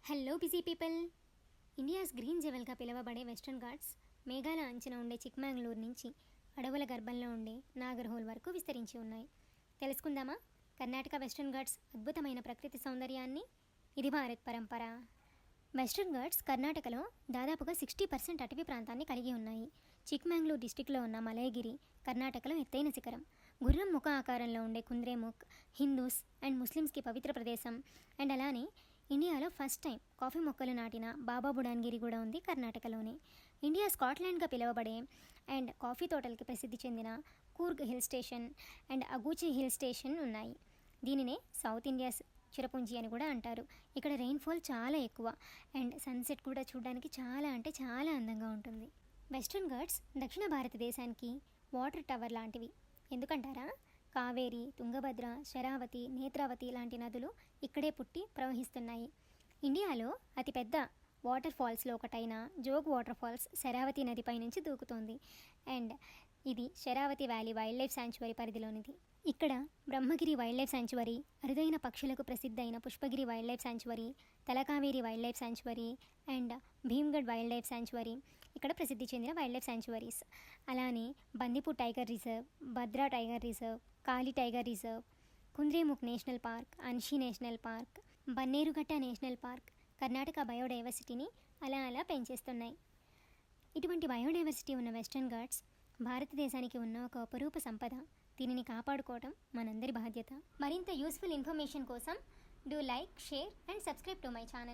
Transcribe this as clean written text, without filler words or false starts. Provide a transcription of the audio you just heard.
Hello busy people. India's green జెవెల్గా పిలువబడే Western Ghats మేఘాల అంచున ఉండే చిక్మంగళూరు నుంచి అడవుల గర్భంలో ఉండే నాగర్హోల్ వరకు విస్తరించి ఉన్నాయి. తెలుసుకుందామా కర్ణాటక వెస్టర్న్ ఘాట్స్ అద్భుతమైన ప్రకృతి సౌందర్యాన్ని? ఇది భారత్ పరంపర. వెస్టర్న్ ఘాట్స్ కర్ణాటకలో దాదాపుగా 60% అటవీ ప్రాంతాన్ని కలిగి ఉన్నాయి. చిక్మంగళూరు డిస్టిక్లో ఉన్న మలయగిరి కర్ణాటకలో ఎత్తైన శిఖరం. గుర్రం ముఖ ఆకారంలో ఉండే కుంద్రేముఖ్ హిందూస్ అండ్ ముస్లిమ్స్కి పవిత్ర ప్రదేశం. అండ్ అలానే ఇండియాలో ఫస్ట్ టైం కాఫీ మొక్కలు నాటిన బాబా బుడాన్గిరి కూడా ఉంది కర్ణాటకలోనే. ఇండియా స్కాట్లాండ్గా పిలువబడే అండ్ కాఫీ తోటలకి ప్రసిద్ధి చెందిన కూర్గ్ హిల్ స్టేషన్ అండ్ అగూచి హిల్ స్టేషన్ ఉన్నాయి. దీనినే సౌత్ ఇండియాస్ చిరపుంజి అని కూడా అంటారు. ఇక్కడ రెయిన్ఫాల్ చాలా ఎక్కువ అండ్ సన్సెట్ కూడా చూడడానికి చాలా అంటే చాలా అందంగా ఉంటుంది. వెస్ట్రన్ ఘాట్స్ దక్షిణ భారతదేశానికి వాటర్ టవర్ లాంటివి. ఎందుకంటారా? కావేరి, తుంగభద్ర, శరావతి, నేత్రావతి లాంటి నదులు ఇక్కడే పుట్టి ప్రవహిస్తున్నాయి. ఇండియాలో అతిపెద్ద వాటర్ ఫాల్స్లో ఒకటైన జోగ్ వాటర్ ఫాల్స్ శరావతి నదిపై నుంచి దూకుతోంది. అండ్ ఇది Sharavathi valley wildlife sanctuary పరిధిలోనిది. ఇక్కడ బ్రహ్మగిరి వైల్డ్ లైఫ్ శాంచువరీ, అరుదైన పక్షులకు ప్రసిద్ధైన Pushpagiri wildlife sanctuary, Talakaveri wildlife sanctuary and Bhimgad wildlife sanctuary ఇక్కడ ప్రసిద్ధి చెందిన వైల్డ్ లైఫ్ శాంచువరీస్. అలానే Bandipur tiger reserve, Bhadra tiger reserve, Kali tiger reserve, Kudremukh national park, Anshi national park, Bannerghatta national park Karnataka బయోడైవర్సిటీని అలా అలా పెంచేస్తున్నాయి. ఇటువంటి బయోడైవర్సిటీ ఉన్న వెస్టర్న్ ఘాట్స్ భారతదేశానికి ఉన్న ఒక అపరూప సంపద. దీనిని కాపాడుకోవడం మనందరి బాధ్యత. మరింత యూస్ఫుల్ ఇన్ఫర్మేషన్ కోసం do like, share and subscribe to my channel.